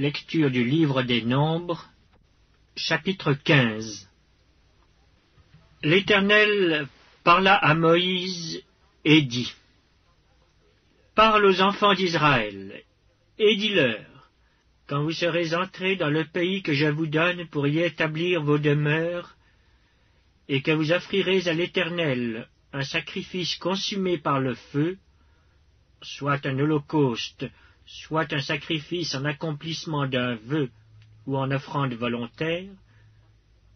Lecture du livre des Nombres, chapitre 15. L'Éternel parla à Moïse et dit : Parle aux enfants d'Israël, et dis-leur, quand vous serez entrés dans le pays que je vous donne pour y établir vos demeures, et que vous offrirez à l'Éternel un sacrifice consumé par le feu, soit un holocauste, soit un sacrifice en accomplissement d'un vœu ou en offrande volontaire,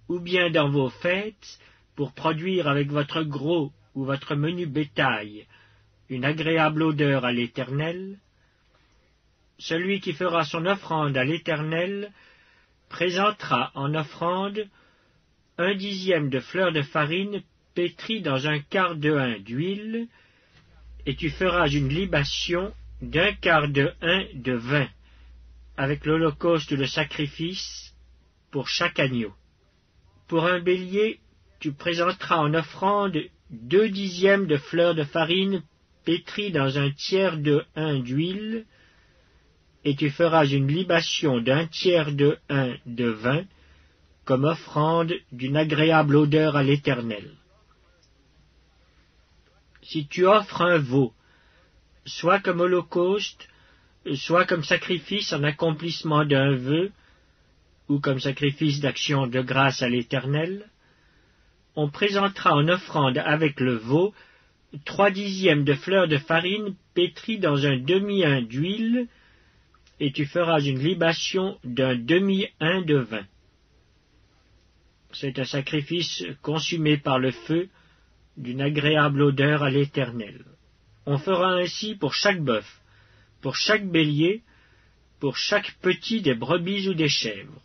ou bien dans vos fêtes, pour produire avec votre gros ou votre menu bétail une agréable odeur à l'Éternel, celui qui fera son offrande à l'Éternel présentera en offrande 1/10 de fleur de farine pétrie dans 1/4 de hin d'huile, et tu feras une libation d'1/4 de hin de vin, avec l'holocauste ou le sacrifice, pour chaque agneau. Pour un bélier, tu présenteras en offrande 2/10 de fleur de farine pétrie dans 1/3 de hin d'huile, et tu feras une libation d'1/3 de hin de vin, comme offrande d'une agréable odeur à l'Éternel. Si tu offres un veau, soit comme holocauste, soit comme sacrifice en accomplissement d'un vœu, ou comme sacrifice d'action de grâce à l'Éternel, on présentera en offrande avec le veau 3/10 de fleur de farine pétrie dans 1/2 hin d'huile, et tu feras une libation d'1/2 hin de vin. C'est un sacrifice consumé par le feu, d'une agréable odeur à l'Éternel. On fera ainsi pour chaque bœuf, pour chaque bélier, pour chaque petit des brebis ou des chèvres.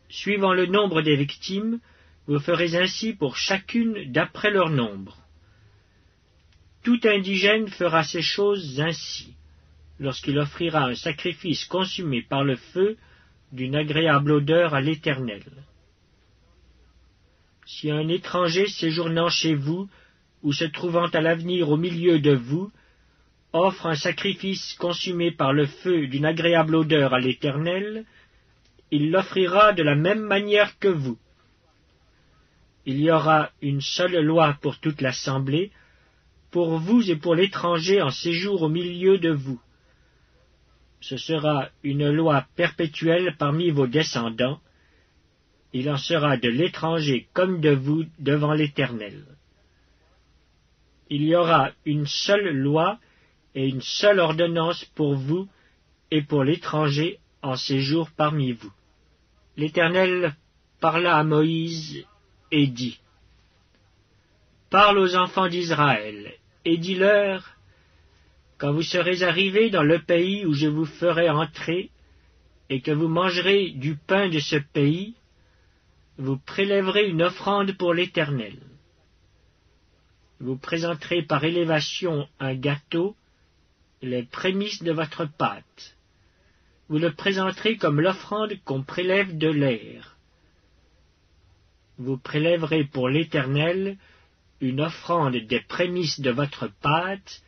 Suivant le nombre des victimes, vous ferez ainsi pour chacune d'après leur nombre. Tout indigène fera ces choses ainsi, lorsqu'il offrira un sacrifice consumé par le feu, d'une agréable odeur à l'Éternel. Si un étranger séjournant chez vous, ou se trouvant à l'avenir au milieu de vous, offre un sacrifice consumé par le feu d'une agréable odeur à l'Éternel, il l'offrira de la même manière que vous. Il y aura une seule loi pour toute l'assemblée, pour vous et pour l'étranger en séjour au milieu de vous. Ce sera une loi perpétuelle parmi vos descendants. Il en sera de l'étranger comme de vous devant l'Éternel. Il y aura une seule loi et une seule ordonnance pour vous et pour l'étranger en séjour parmi vous. L'Éternel parla à Moïse et dit : Parle aux enfants d'Israël et dis-leur : quand vous serez arrivés dans le pays où je vous ferai entrer, et que vous mangerez du pain de ce pays, vous prélèverez une offrande pour l'Éternel. Vous présenterez par élévation un gâteau, les prémices de votre pâte. Vous le présenterez comme l'offrande qu'on prélève de l'air. Vous prélèverez pour l'Éternel une offrande des prémices de votre pâte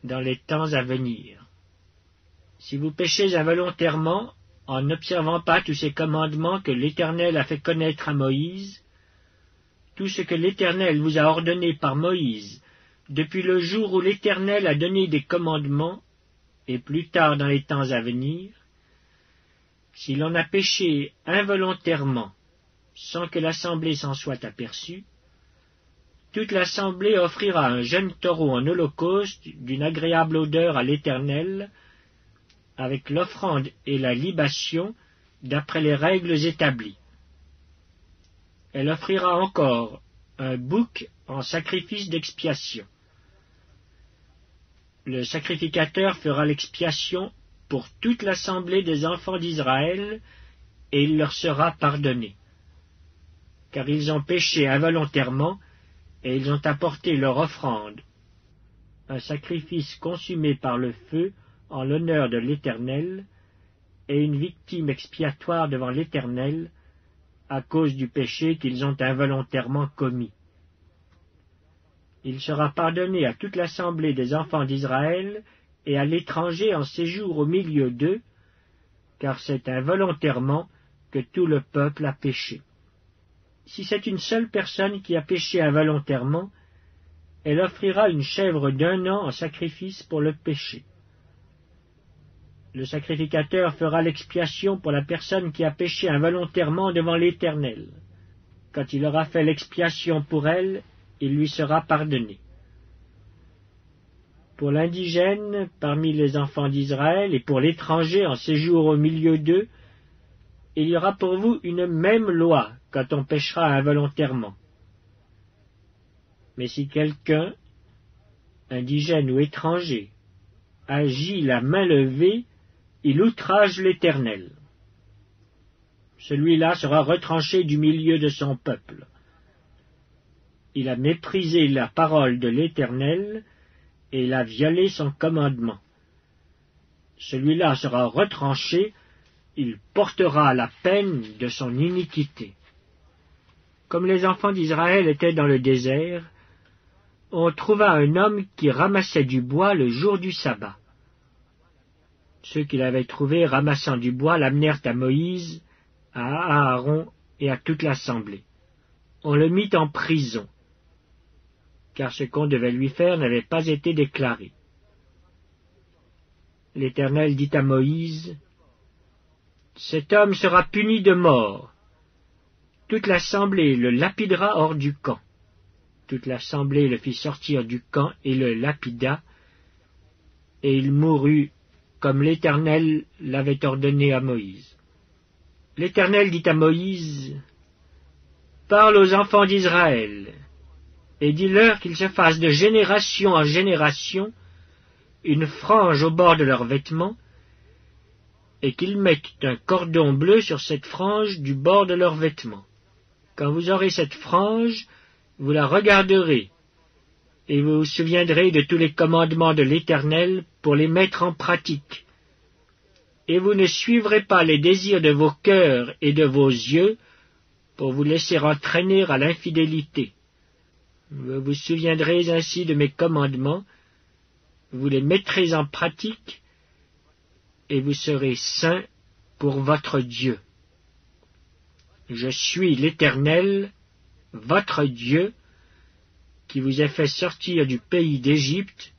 dans les temps à venir. Si vous péchez involontairement, en n'observant pas tous ces commandements que l'Éternel a fait connaître à Moïse, tout ce que l'Éternel vous a ordonné par Moïse, depuis le jour où l'Éternel a donné des commandements, et plus tard dans les temps à venir, si l'on a péché involontairement, sans que l'assemblée s'en soit aperçue, toute l'assemblée offrira un jeune taureau en holocauste d'une agréable odeur à l'Éternel, avec l'offrande et la libation d'après les règles établies. Elle offrira encore un bouc en sacrifice d'expiation. Le sacrificateur fera l'expiation pour toute l'assemblée des enfants d'Israël, et il leur sera pardonné. Car ils ont péché involontairement, et ils ont apporté leur offrande, un sacrifice consumé par le feu en l'honneur de l'Éternel, et une victime expiatoire devant l'Éternel, à cause du péché qu'ils ont involontairement commis. Il sera pardonné à toute l'assemblée des enfants d'Israël et à l'étranger en séjour au milieu d'eux, car c'est involontairement que tout le peuple a péché. Si c'est une seule personne qui a péché involontairement, elle offrira une chèvre d'1 an en sacrifice pour le péché. Le sacrificateur fera l'expiation pour la personne qui a péché involontairement devant l'Éternel. Quand il aura fait l'expiation pour elle, il lui sera pardonné. Pour l'indigène parmi les enfants d'Israël et pour l'étranger en séjour au milieu d'eux, il y aura pour vous une même loi quand on péchera involontairement. Mais si quelqu'un, indigène ou étranger, agit la main levée, il outrage l'Éternel. Celui-là sera retranché du milieu de son peuple. Il a méprisé la parole de l'Éternel et il a violé son commandement. Celui-là sera retranché, il portera la peine de son iniquité. Comme les enfants d'Israël étaient dans le désert, on trouva un homme qui ramassait du bois le jour du sabbat. Ceux qui l'avaient trouvé ramassant du bois l'amenèrent à Moïse, à Aaron et à toute l'assemblée. On le mit en prison, car ce qu'on devait lui faire n'avait pas été déclaré. L'Éternel dit à Moïse, « Cet homme sera puni de mort. Toute l'assemblée le lapidera hors du camp. » Toute l'assemblée le fit sortir du camp et le lapida, et il mourut comme l'Éternel l'avait ordonné à Moïse. L'Éternel dit à Moïse, « Parle aux enfants d'Israël, et dis-leur qu'ils se fassent de génération en génération une frange au bord de leurs vêtements, et qu'ils mettent un cordon bleu sur cette frange du bord de leurs vêtements. Quand vous aurez cette frange, vous la regarderez, et vous vous souviendrez de tous les commandements de l'Éternel pour les mettre en pratique. Et vous ne suivrez pas les désirs de vos cœurs et de vos yeux pour vous laisser entraîner à l'infidélité. Vous vous souviendrez ainsi de mes commandements, vous les mettrez en pratique, et vous serez saints pour votre Dieu. Je suis l'Éternel, votre Dieu, qui vous a fait sortir du pays d'Égypte,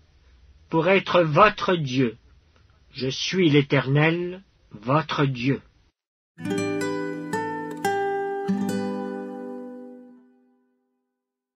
pour être votre Dieu. Je suis l'Éternel, votre Dieu.